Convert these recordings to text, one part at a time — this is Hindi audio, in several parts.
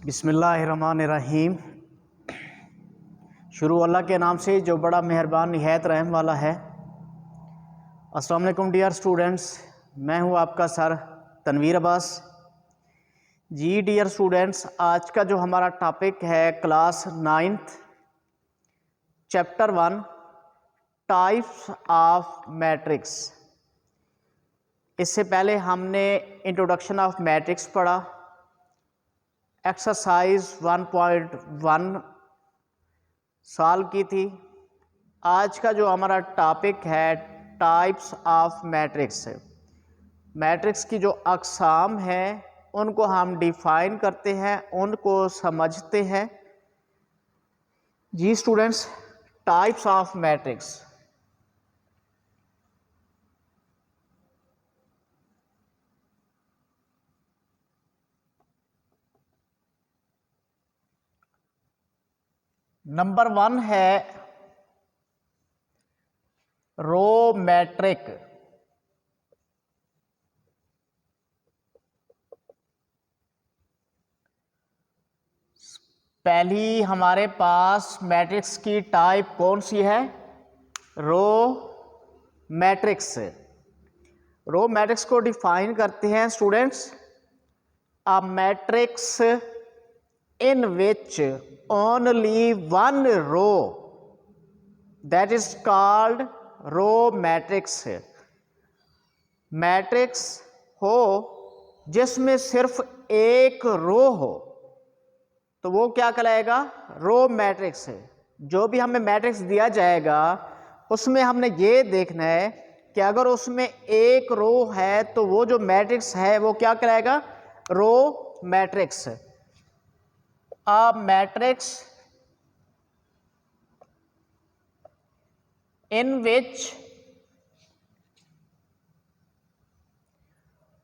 बिस्मिल्लाहिर्रहमानिर्रहीम। शुरू अल्लाह के नाम से जो बड़ा मेहरबान निहायत रहम वाला है। अस्सलाम वालेकुम डियर स्टूडेंट्स, मैं हूं आपका सर तनवीर अब्बास जी। डियर स्टूडेंट्स, आज का जो हमारा टॉपिक है class 9th chapter 1 types of matrix. इससे पहले हमने इंट्रोडक्शन ऑफ मैट्रिक्स पढ़ा, एक्सरसाइज 1.1 सॉल्व की थी। आज का जो हमारा टॉपिक है टाइप्स ऑफ मैट्रिक्स। मैट्रिक्स की जो अक़साम हैं उनको हम डिफाइन करते हैं, उनको समझते हैं जी students. Types of matrix, number 1 है रो मैट्रिक। पहली हमारे पास मैट्रिक्स की टाइप कौन सी है? Row matrix. रो मैट्रिक्स को डिफाइन करते हैं students, a matrix in which only one row, that is called row matrix। Matrix हो जिसमें सिर्फ एक रो हो तो वो क्या कहलाएगा? रो मैट्रिक्स है। जो भी हमें मैट्रिक्स दिया जाएगा उसमें हमने ये देखना है कि अगर उसमें एक रो है तो वो जो मैट्रिक्स है वो क्या कहलाएगा? Row matrix. A matrix in which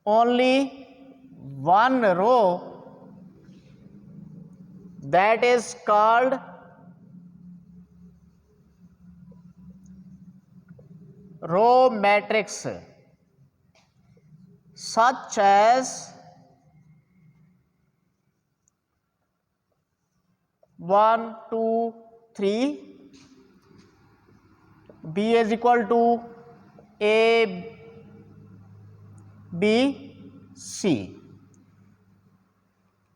only one row, that is called row matrix, such as 1 2 3, B is equal to A B C।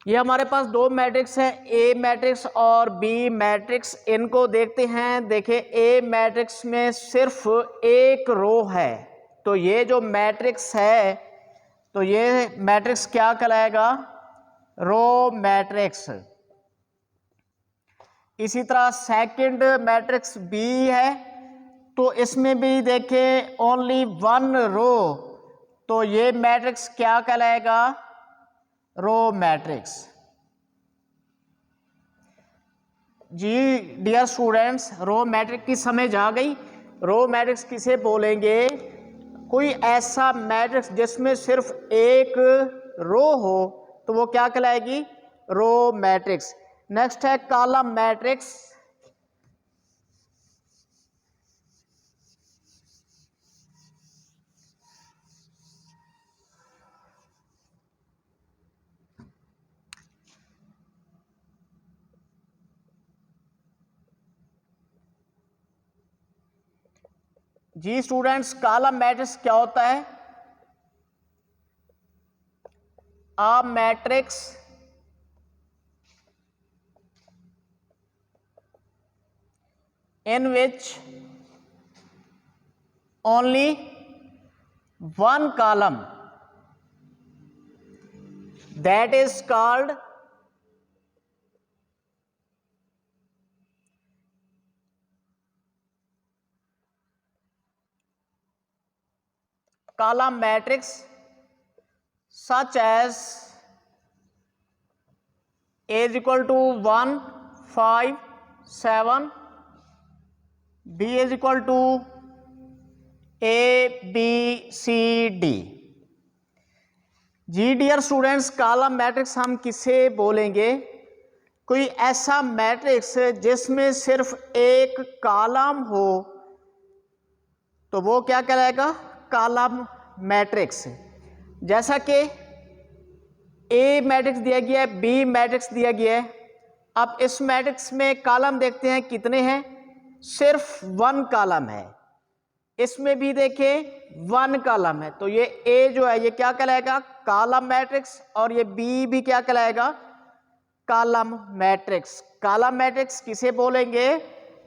ये हमारे पास दो मैट्रिक्स हैं, ए मैट्रिक्स और बी मैट्रिक्स। इनको देखते हैं। देखिए, ए मैट्रिक्स में सिर्फ एक रो है तो ये जो मैट्रिक्स है तो ये मैट्रिक्स क्या कहलाएगा? Row matrix. इसी तरह सेकंड मैट्रिक्स बी है तो इसमें भी देखें ओनली वन रो तो ये मैट्रिक्स क्या कहलाएगा? रो मैट्रिक्स जी। डियर स्टूडेंट्स, रो मैट्रिक्स की समझ आ गई? रो मैट्रिक्स किसे बोलेंगे? कोई ऐसा मैट्रिक्स जिसमें सिर्फ एक रो हो तो वो क्या कहलाएगी? Row matrix. नेक्स्ट है कॉलम मैट्रिक्स। जी स्टूडेंट्स, कॉलम मैट्रिक्स क्या होता है? A matrix in which only one column, that is called column matrix, such as A is equal to 1 5 7, B is equal to A B C D। जी डियर स्टूडेंट्स, कॉलम मैट्रिक्स हम किसे बोलेंगे? कोई ऐसा मैट्रिक्स जिसमें सिर्फ एक कॉलम हो तो वो क्या कहलाएगा? Column matrix. जैसा कि ए मैट्रिक्स दिया गया है, बी मैट्रिक्स दिया गया है। अब इस मैट्रिक्स में कॉलम देखते हैं कितने हैं, सिर्फ 1 कॉलम है। इसमें भी देखें 1 कॉलम है, तो ये ए जो है ये क्या कहलाएगा, कॉलम मैट्रिक्स, और ये बी भी क्या कहलाएगा, कॉलम मैट्रिक्स। कॉलम मैट्रिक्स किसे बोलेंगे,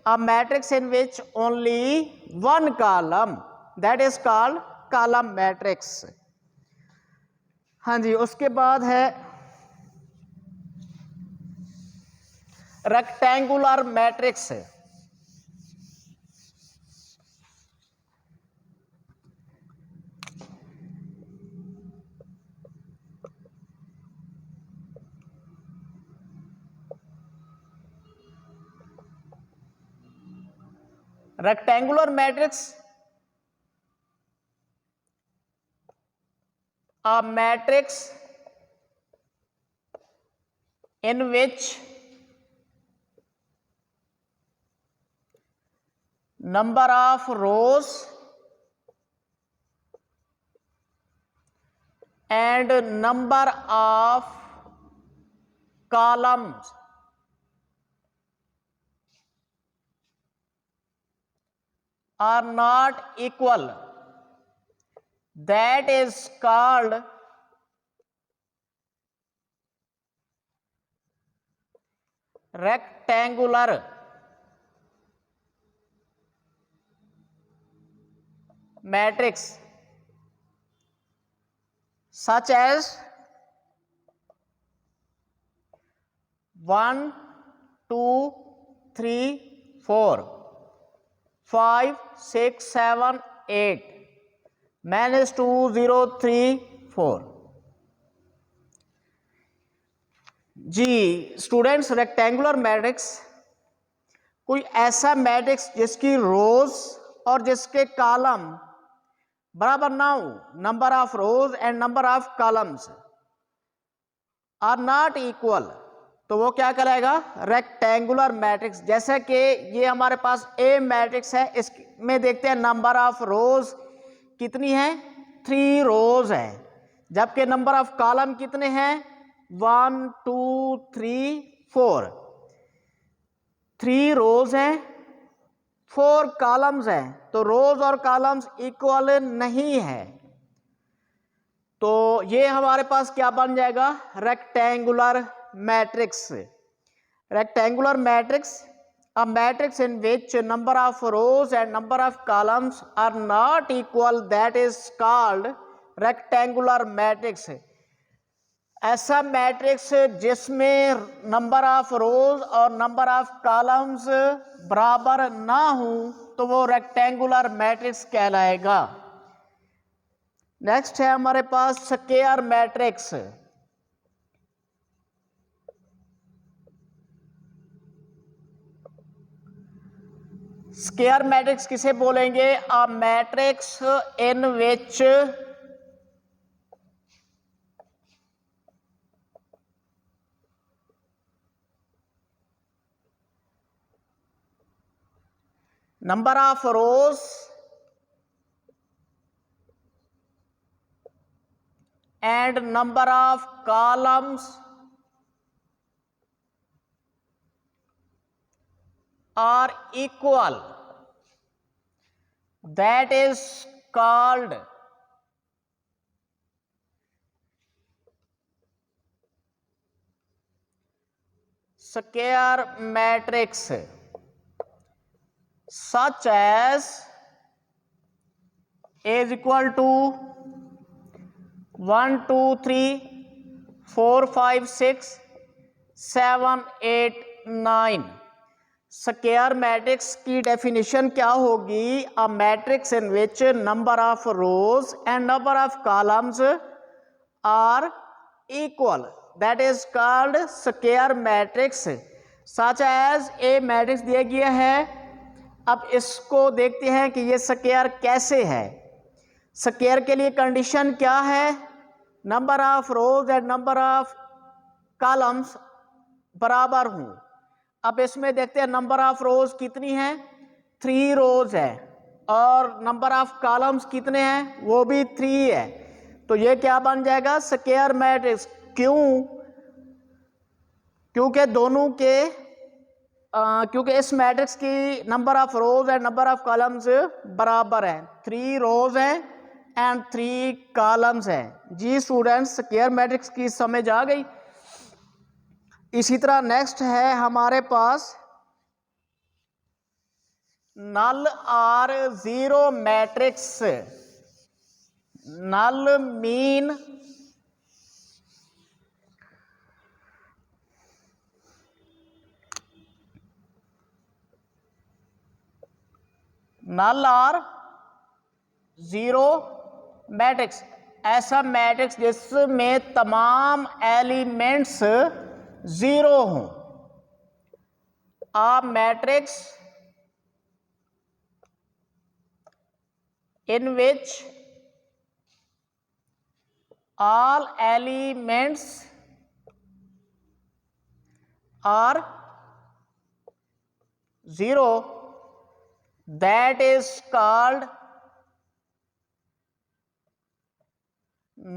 a matrix in which only 1 column, that is called column matrix. हाँ जी, उसके बाद है rectangular matrix. Rectangular matrix, a matrix in which number of rows and number of columns are not equal, that is called rectangular matrix, such as 1 2 3 4 5 6 7 8 minus 2 0 3 4। Ji students, rectangular matrix कोई ऐसा मैट्रिक्स जिसकी रोज और जिसके कॉलम बराबर ना हो, number of rows and number of columns are not equal, तो वो क्या कहलाएगा, रेक्टेंगुलर मैट्रिक्स। जैसे कि ये हमारे पास ए मैट्रिक्स है, इसमें देखते हैं नंबर ऑफ रोज कितनी है, 3 रोज है, जबकि नंबर ऑफ कॉलम कितने हैं, 1 2 3 4। 3 रोज हैं, 4 कॉलम्स हैं, तो रोज और कॉलम्स इक्वल नहीं है, तो ये हमारे पास क्या बन जाएगा, rectangular matrix. Rectangular matrix, a matrix in which number of rows and number of columns are not equal, that is called rectangular matrix. ऐसा मैट्रिक्स जिसमें नंबर ऑफ रोज और नंबर ऑफ कॉलम्स बराबर ना हो, तो वो रेक्टेंगुलर मैट्रिक्स कहलाएगा। नेक्स्ट है हमारे पास स्क्वायर मैट्रिक्स। स्क्वायर मैट्रिक्स किसे बोलेंगे, a matrix in which number of rows and number of columns are equal, that is called square matrix, such as A is equal to 1 2 3 4 5 6 7 8 9। Square matrix की डेफिनेशन क्या होगी, a matrix in which number of rows and number of columns are equal, that is called square matrix. Such as a matrix दिया गया है, अब इसको देखते हैं कि ये स्क्वायर कैसे है। स्क्वायर के लिए कंडीशन क्या है, number of rows and number of columns बराबर हों। अब इसमें देखते हैं नंबर ऑफ रोज कितनी है, 3 रोज है, और नंबर ऑफ कॉलम्स कितने हैं, वो भी 3 है, तो ये क्या बन जाएगा, स्क्वायर मैट्रिक्स। क्यों? क्योंकि दोनों के क्योंकि इस मैट्रिक्स की number of rows and number of columns बराबर हैं, 3 रोज हैं एंड 3 कॉलम्स हैं। जी स्टूडेंट्स, स्क्वायर मैट्रिक्स की समझ आ गई। इसी तरह नेक्स्ट है हमारे पास नल और जीरो मैट्रिक्स। नल मीन नल और जीरो मैट्रिक्स, ऐसा मैट्रिक्स जिसमें तमाम एलिमेंट्स जीरो हों। आ matrix in which all elements are zero, that is called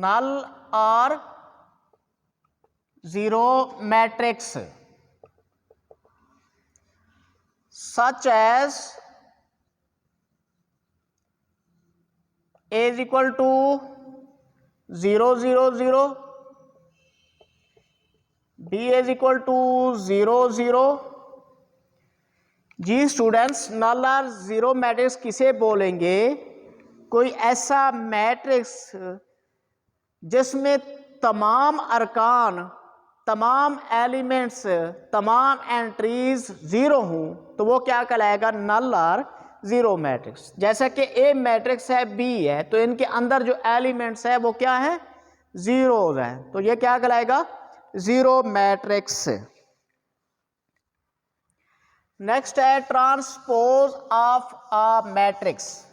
null or zero matrix, such as A is equal to 0 0 0, B is equal to 0 0। Ji students, नल और जीरो मैट्रिक्स किसे बोलेंगे? कोई ऐसा मैट्रिक्स जिसमें तमाम अरकान, तमाम एलिमेंट्स, तमाम एंट्रीज जीरो हों, तो वो क्या कहलाएगा? नल और जीरो मैट्रिक्स। जैसा कि ए मैट्रिक्स है, बी है, तो इनके अंदर जो एलिमेंट्स है वो क्या है? जीरोज हैं, तो ये क्या कहलाएगा? Zero matrix. नेक्स्ट है transpose of a matrix.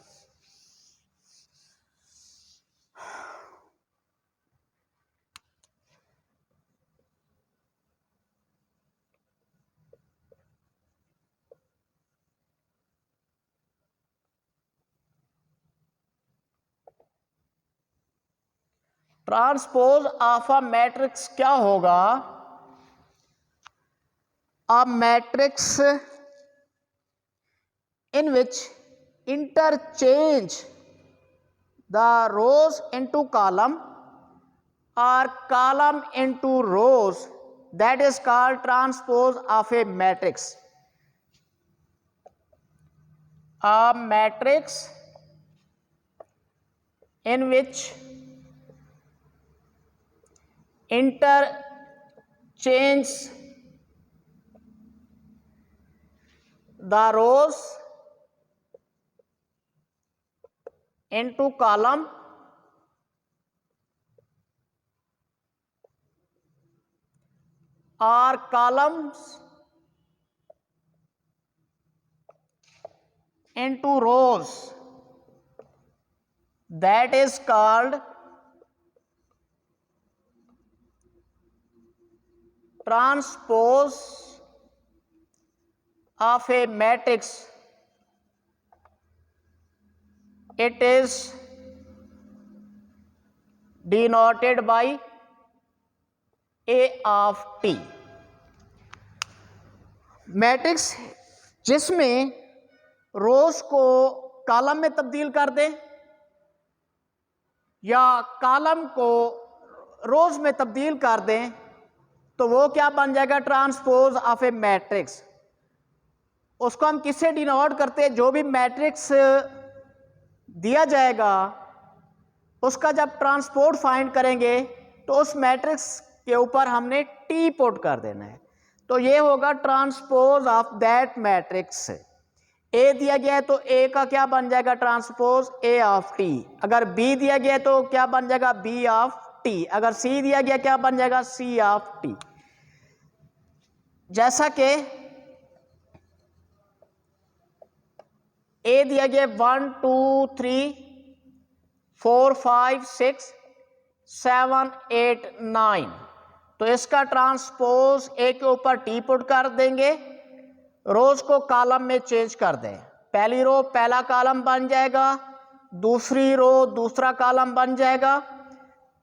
Transpose of a matrix क्या होगा? अ matrix in which interchange the rows into column or column into rows, that is called transpose of a matrix. A matrix in which interchange the rows into column or columns into rows, that is called transpose of a matrix. It is denoted by A of T. Matrix जिसमें रोज को कॉलम में तब्दील कर दें या कॉलम को रोज में तब्दील कर दें, तो वो क्या बन जाएगा? Transpose of a matrix. उसको हम किससे डिनोट करते हैं? जो भी मैट्रिक्स दिया जाएगा उसका जब ट्रांसपोज फाइंड करेंगे तो उस मैट्रिक्स के ऊपर हमने टी पुट कर देना है, तो ये होगा transpose of that matrix. A दिया गया है तो ए का क्या बन जाएगा? Transpose A of T. अगर बी दिया गया है तो क्या बन जाएगा? B of T. अगर सी दिया गया क्या बन जाएगा? C of T. जैसा कि ए दिया गया 1 2 3 4 5 6 7 8 9, तो इसका ट्रांसपोज ए के ऊपर टी पुट कर देंगे, रोज को कॉलम में चेंज कर दें। पहली रो पहला कॉलम बन जाएगा, दूसरी रो दूसरा कॉलम बन जाएगा,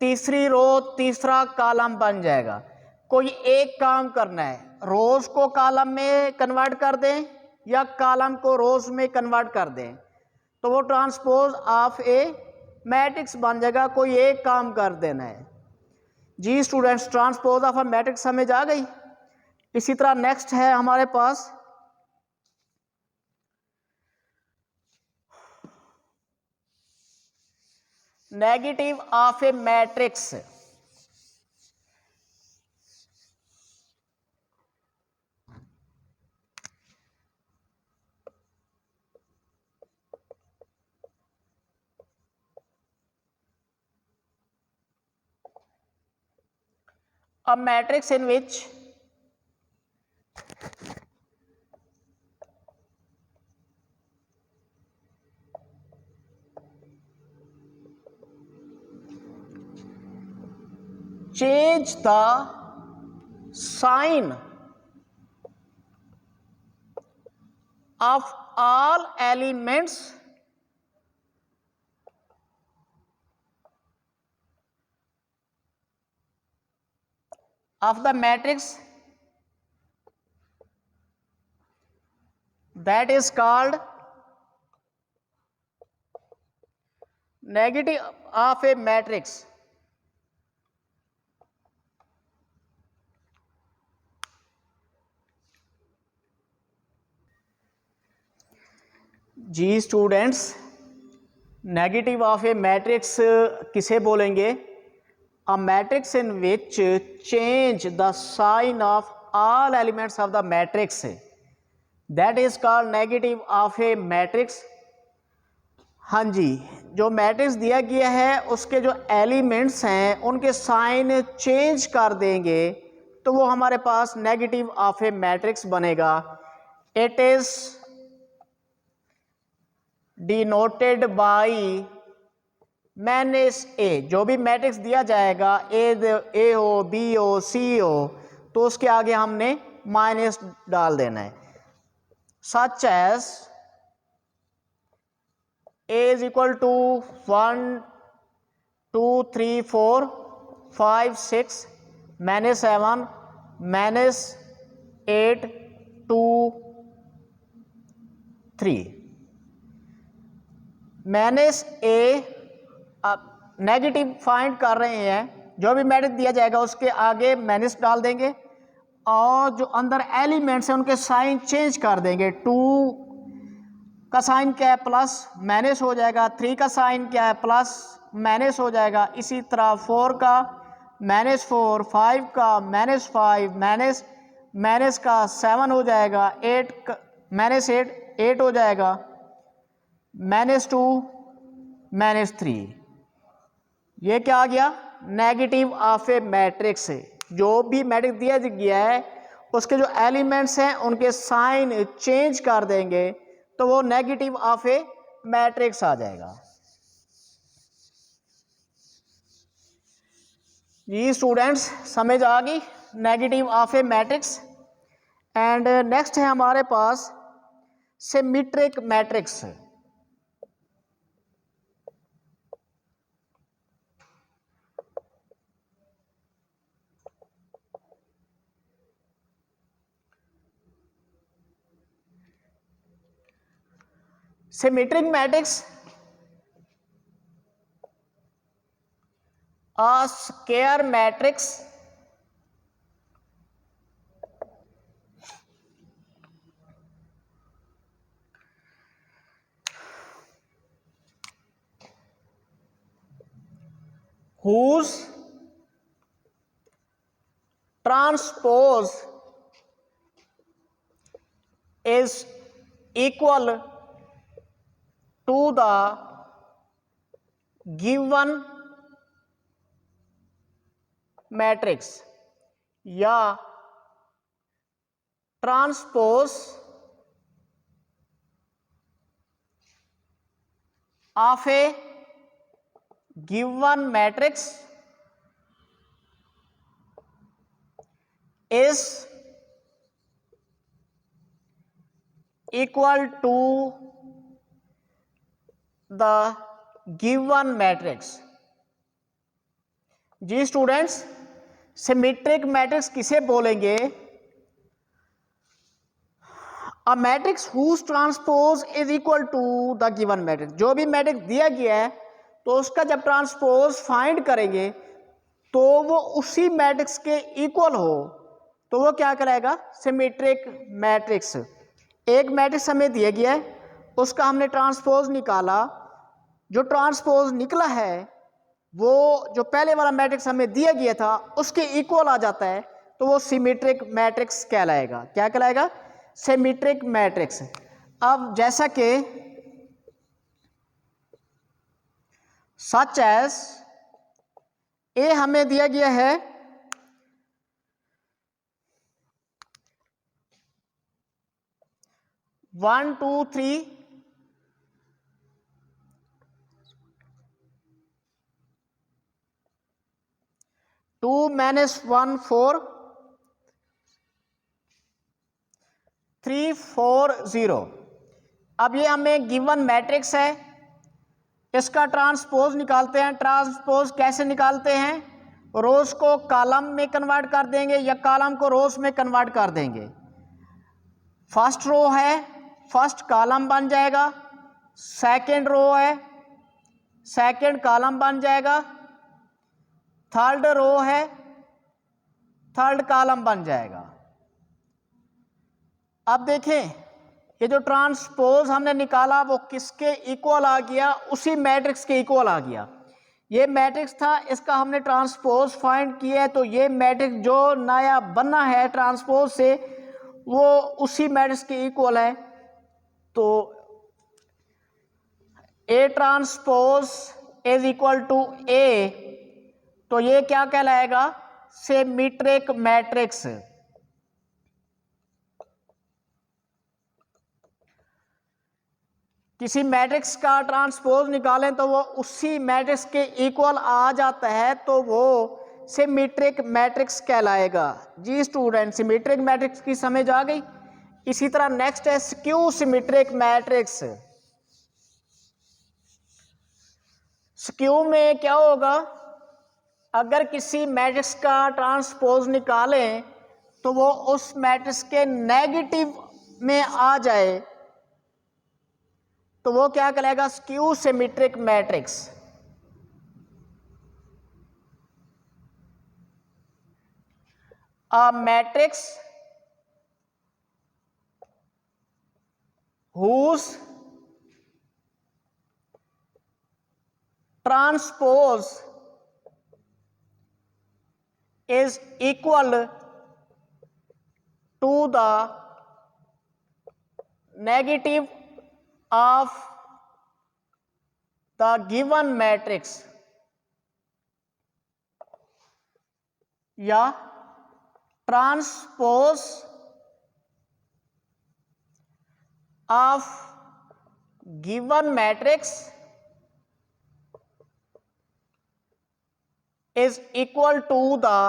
तीसरी रो तीसरा कॉलम बन जाएगा। कोई एक काम करना है, रोज को कॉलम में कन्वर्ट कर दें या कॉलम को रोज में कन्वर्ट कर दें, तो वो ट्रांसपोज ऑफ ए मैट्रिक्स बन जाएगा। कोई एक काम कर देना है। जी students, transpose of a matrix समझ आ गई। इसी तरह नेक्स्ट है हमारे पास negative of a matrix. A matrix in which change the sign of all elements of the matrix, that is called negative of a matrix. जी students, negative of a matrix किसे बोलेंगे? A matrix in which change the sign of all elements of the matrix, that is called negative of a matrix. हाँ जी, जो मैट्रिक्स दिया गया है उसके जो एलिमेंट्स हैं उनके साइन चेंज कर देंगे तो वो हमारे पास नेगेटिव ऑफ ए मैट्रिक्स बनेगा। It is denoted by minus A. जो भी मैट्रिक्स दिया जाएगा, ए हो, बी हो, सी हो, तो उसके आगे हमने माइनस डाल देना है। Such as A is equal to 1 2 3 4 5 6 minus 7 minus 8 2 3 minus A. Negative find कर रहे हैं, जो भी मैट्रिक्स दिया जाएगा उसके आगे माइनस डाल देंगे और जो अंदर एलिमेंट्स हैं उनके साइन चेंज कर देंगे। 2 का साइन क्या है, प्लस, माइनस हो जाएगा। 3 का साइन क्या है, प्लस, माइनस हो जाएगा। इसी तरह 4 का माइनस 4, 5 का माइनस 5, माइनस का 7 हो जाएगा। 8 का माइनस 8 हो जाएगा। Minus 2 minus 3। ये क्या आ गया? Negative of a matrix. जो भी मैट्रिक्स दिया गया है उसके जो एलिमेंट्स हैं उनके साइन चेंज कर देंगे तो वो नेगेटिव ऑफ ए मैट्रिक्स आ जाएगा। ये स्टूडेंट्स समझ आ गई negative of a matrix. And next है हमारे पास symmetric matrix. Symmetric matrix, a square matrix whose transpose is equal to the given matrix या transpose of a given matrix is equal to the given matrix. जी स्टूडेंट्स, सिमेट्रिक मैट्रिक्स किसे बोलेंगे? A matrix whose transpose is equal to the given matrix. जो भी मैट्रिक्स दिया गया है तो उसका जब ट्रांसपोज फाइंड करेंगे तो वो उसी मैट्रिक्स के इक्वल हो तो वो क्या कहलाएगा? Symmetric matrix. एक मैट्रिक्स हमें दिया गया है, उसका हमने ट्रांसपोज निकाला, जो ट्रांसपोज निकला है वो जो पहले वाला मैट्रिक्स हमें दिया गया था उसके इक्वल आ जाता है तो वो सिमेट्रिक मैट्रिक्स कहलाएगा। क्या कहलाएगा? Symmetric matrix. अब जैसा कि सच एज ए हमें दिया गया है 1 2 3 2 -1 4 3 4 0। अब ये हमें गिवन मैट्रिक्स है, इसका ट्रांसपोज निकालते हैं। ट्रांसपोज कैसे निकालते हैं? रोज को कॉलम में कन्वर्ट कर देंगे या कॉलम को रोज में कन्वर्ट कर देंगे। फर्स्ट रो है, फर्स्ट कॉलम बन जाएगा, सेकंड रो है, सेकंड कॉलम बन जाएगा, थर्ड रो है, थर्ड कॉलम बन जाएगा। अब देखें, ये जो ट्रांसपोज हमने निकाला वो किसके इक्वल आ गया? उसी मैट्रिक्स के इक्वल आ गया। ये मैट्रिक्स था, इसका हमने ट्रांसपोज फाइंड किया है तो ये मैट्रिक्स जो नया बना है ट्रांसपोज से वो उसी मैट्रिक्स के इक्वल है। तो A transpose is equal to A, तो ये क्या कहलाएगा? Symmetric matrix. किसी मैट्रिक्स का ट्रांसपोज निकालें तो वो उसी मैट्रिक्स के इक्वल आ जाता है तो वो सिमेट्रिक मैट्रिक्स कहलाएगा। जी स्टूडेंट, सिमेट्रिक मैट्रिक्स की समझ आ गई। इसी तरह नेक्स्ट है स्क्यू सिमेट्रिक मैट्रिक्स। स्क्यू में क्या होगा? अगर किसी मैट्रिक्स का ट्रांसपोज निकालें तो वो उस मैट्रिक्स के नेगेटिव में आ जाए तो वो क्या कहलाएगा? Skew symmetric matrix. A matrix whose transpose is equal to the negative of the given matrix या transpose of given matrix is equal to the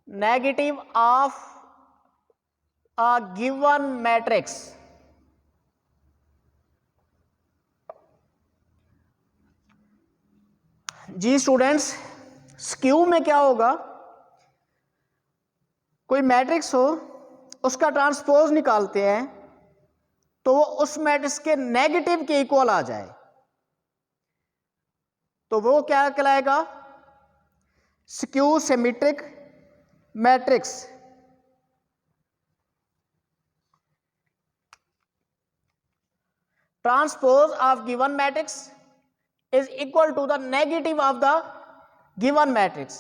negative of a given matrix। जी स्टूडेंट्स, स्क्यू में क्या होगा? कोई मैट्रिक्स हो, उसका ट्रांसपोज निकालते हैं तो वो उस मैट्रिक्स के नेगेटिव के इक्वल आ जाए तो वो क्या कहलाएगा? Skew symmetric matrix. Transpose of given matrix is equal to the negative of the given matrix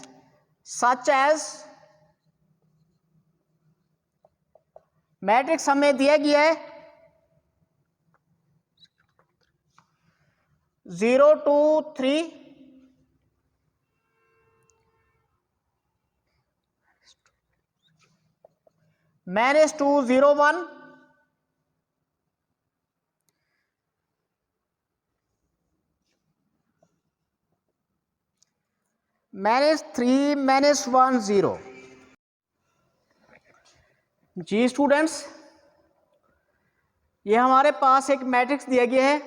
such as matrix हमें दिया गया है 0 2 3 -2 0 1 -3 -1 0। जी स्टूडेंट्स, ये हमारे पास एक मैट्रिक्स दिया गया है,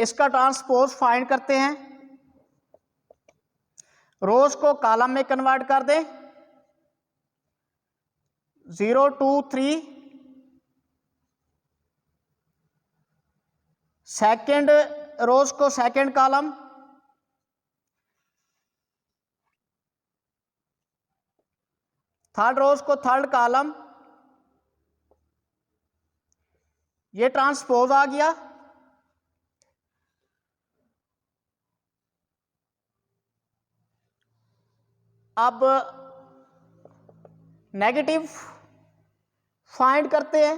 इसका ट्रांसपोज फाइंड करते हैं। रोज को कॉलम में कन्वर्ट कर दें, 0 2 3, सेकेंड रोज को सेकेंड कॉलम, थर्ड रोज को थर्ड कॉलम, ये ट्रांसपोज आ गया। अब नेगेटिव फाइंड करते हैं।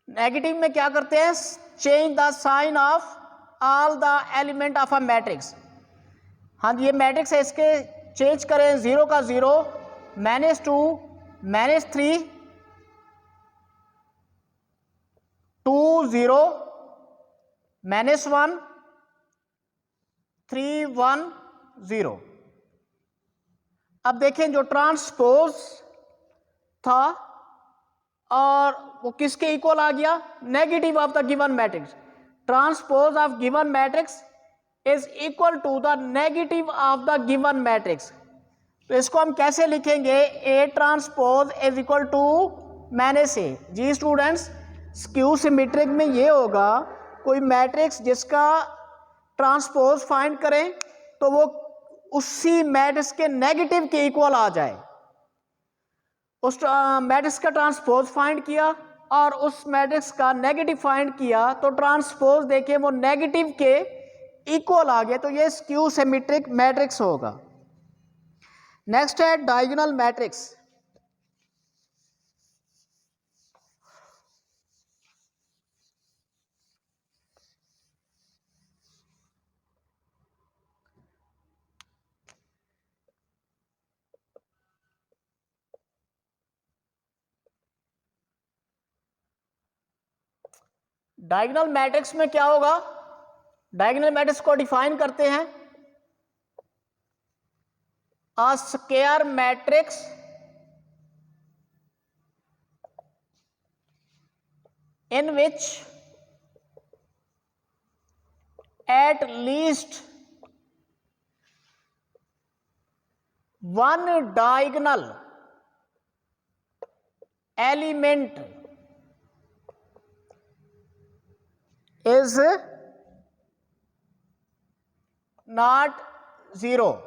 नेगेटिव में क्या करते हैं, change the sign of all the element of a matrix. हाँ ये मैट्रिक्स है, इसके चेंज करें, 0 का 0, -2, -3, 2 0, -1, 3 1 0। अब देखें जो ट्रांसपोज था और वो किसके इक्वल आ गया, negative of the given matrix. Transpose of given matrix is equal to the negative of the given matrix. तो इसको हम कैसे लिखेंगे, A transpose is equal to -a। जी स्टूडेंट्स, स्क्यू सिमेट्रिक में ये होगा, कोई मैट्रिक्स जिसका ट्रांसपोज फाइंड करें तो वो उसी मैट्रिक्स के नेगेटिव के इक्वल आ जाए। उस मैट्रिक्स का ट्रांसपोज फाइंड किया और उस मैट्रिक्स का नेगेटिव फाइंड किया, तो ट्रांसपोज देखें वो नेगेटिव के इक्वल आ गया, तो ये स्क्यू सिमेट्रिक मैट्रिक्स होगा। नेक्स्ट है डायगोनल मैट्रिक्स। डायगोनल मैट्रिक्स में क्या होगा, डायगोनल मैट्रिक्स को डिफाइन करते हैं, a square matrix in which at least one diagonal element is not 0.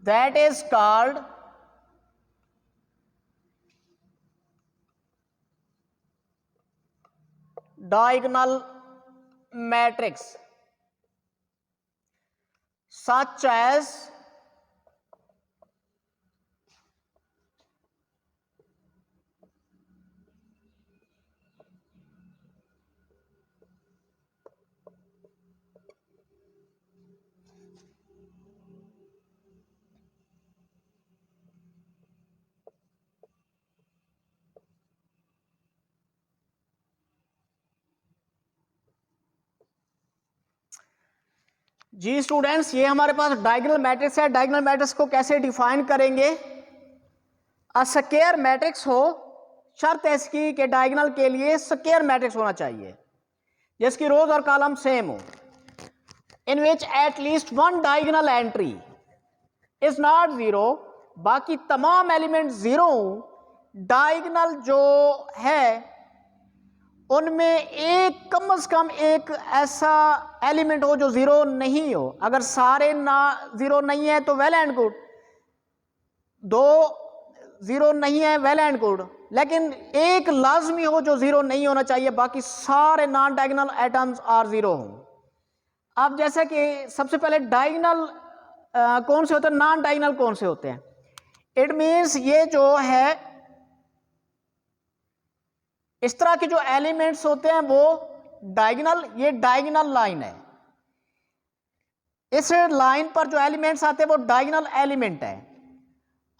That is called diagonal matrix, such as ji students, ये हमारे पास डायगोनल मैट्रिक्स है। डायगोनल मैट्रिक्स को कैसे डिफाइन करेंगे, अ स्क्वायर मैट्रिक्स हो, शर्त है इसकी कि डायगोनल के लिए स्क्वायर मैट्रिक्स होना चाहिए जिसकी रोज और कॉलम सेम हो, in which at least one diagonal entry is not 0, बाकी तमाम एलिमेंट 0। डायगोनल जो है उनमें एक कम से कम एक ऐसा एलिमेंट हो जो 0 नहीं हो। अगर सारे ना 0 नहीं है तो वेल एंड गुड, 2 0 नहीं है वेल एंड गुड, लेकिन एक लाजमी हो जो 0 नहीं होना चाहिए, बाकी सारे नॉन डायगोनल एटम्स आर 0 हो। अब जैसे कि सबसे पहले डायगोनल कौन से होते हैं, नॉन डायगोनल कौन से होते हैं, इट मीन्स ये जो है इस तरह के जो एलिमेंट्स होते हैं वो डायगोनल, ये डायगोनल लाइन है, इस लाइन पर जो एलिमेंट्स आते हैं वो डायगोनल एलिमेंट है,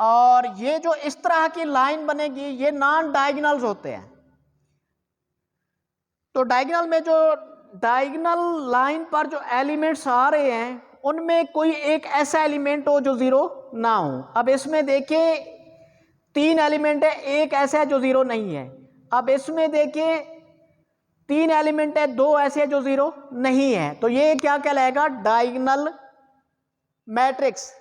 और ये जो इस तरह की लाइन बनेगी ये नॉन डायगोनल्स होते हैं। तो डायगोनल में जो डायगोनल लाइन पर जो एलिमेंट्स आ रहे हैं उनमें कोई एक ऐसा एलिमेंट हो जो 0 ना हो। अब इसमें देखिए 3 एलिमेंट है, एक ऐसा है जो 0 नहीं है। अब इसमें देखिए 3 एलिमेंट है, 2 ऐसे है जो 0 नहीं है, तो ये क्या कहलाएगा? Diagonal matrix.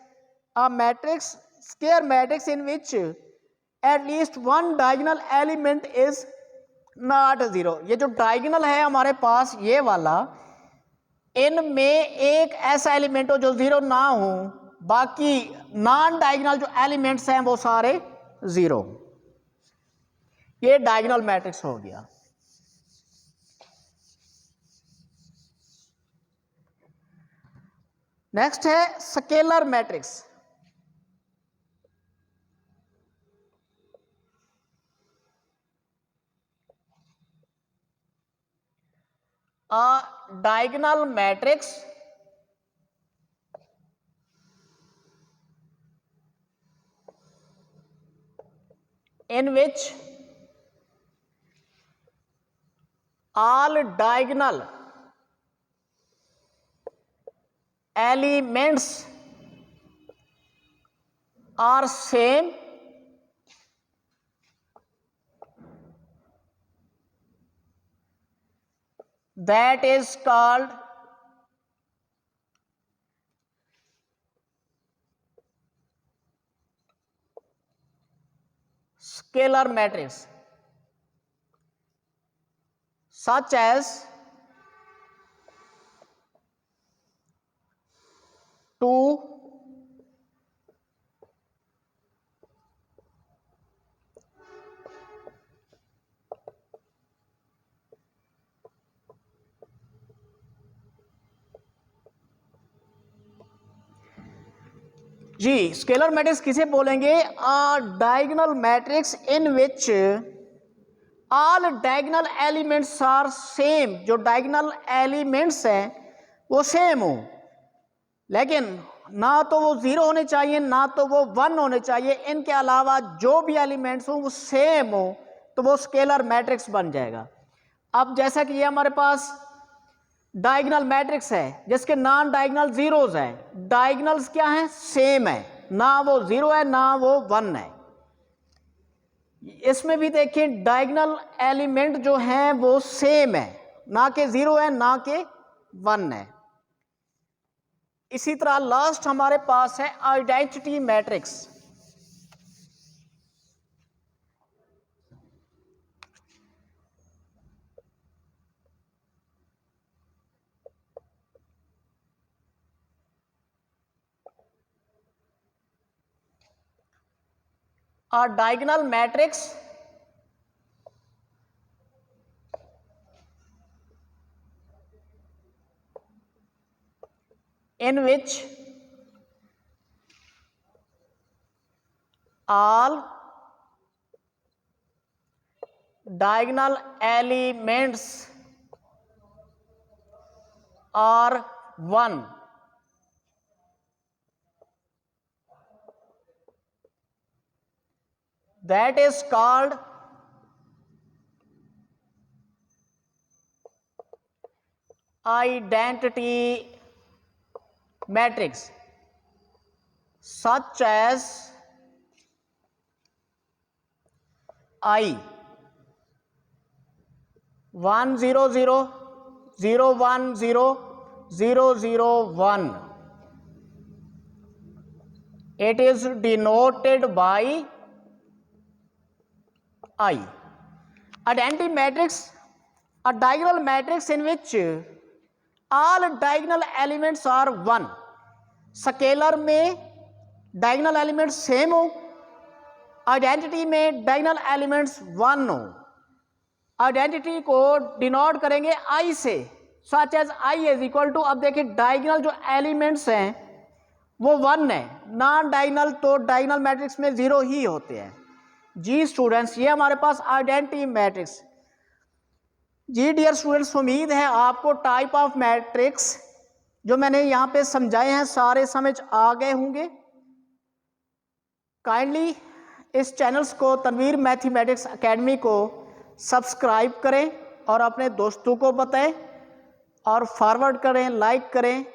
A matrix, square matrix in which at least one diagonal element is not 0। ये जो डायगोनल है हमारे पास ये वाला, इनमें एक ऐसा एलिमेंट हो जो 0 ना हो, बाकी नॉन डायगोनल जो एलिमेंट्स हैं वो सारे 0। ये डायगोनल मैट्रिक्स हो गया। नेक्स्ट है scalar matrix. A diagonal matrix in which all diagonal elements are same that is called scalar matrix, such as 2, जी। स्केलर मैट्रिक्स किसे बोलेंगे? Diagonal matrix in which all diagonal elements are same. जो डायगोनल एलिमेंट्स हैं वो सेम हो, लेकिन ना तो वो 0 होने चाहिए ना तो वो 1 होने चाहिए, इनके अलावा जो भी एलिमेंट्स हो वो सेम हो, तो वो स्केलर मैट्रिक्स बन जाएगा। अब जैसा कि ये हमारे पास डायगोनल मैट्रिक्स है जिसके नॉन डायगोनल जीरोज हैं, डायगोनल्स क्या हैं? सेम है, ना वो 0 है ना वो 1 है। इसमें भी देखिए डायगोनल एलिमेंट जो हैं वो सेम है, ना कि 0 है ना कि 1 है। इसी तरह लास्ट हमारे पास है identity matrix. A diagonal matrix in which all diagonal elements are 1, that is called identity matrix, such as I 1 0 0 0 1 0 0 0 1. It is denoted by I. Identity matrix, a diagonal matrix in which all diagonal elements are 1. Scalar में डायगोनल एलिमेंट्स सेम हो, आइडेंटिटी में डायगोनल एलिमेंट्स 1 हो। आइडेंटिटी को डिनोट करेंगे आई से, such as I is equal to, अब देखिए डायगोनल जो एलिमेंट्स हैं वो 1 है, नॉन डायगोनल तो डायगोनल मैट्रिक्स में 0 ही होते हैं। जी स्टूडेंट्स, ये हमारे पास आइडेंटिटी मैट्रिक्स। जी डियर स्टूडेंट्स, उम्मीद है आपको टाइप ऑफ मैट्रिक्स जो मैंने यहाँ पे समझाए हैं सारे समझ आ गए होंगे। काइंडली इस चैनल्स को, तनवीर मैथमेटिक्स एकेडमी को सब्सक्राइब करें और अपने दोस्तों को बताएं और फॉरवर्ड करें, लाइक करें।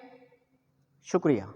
शुक्रिया।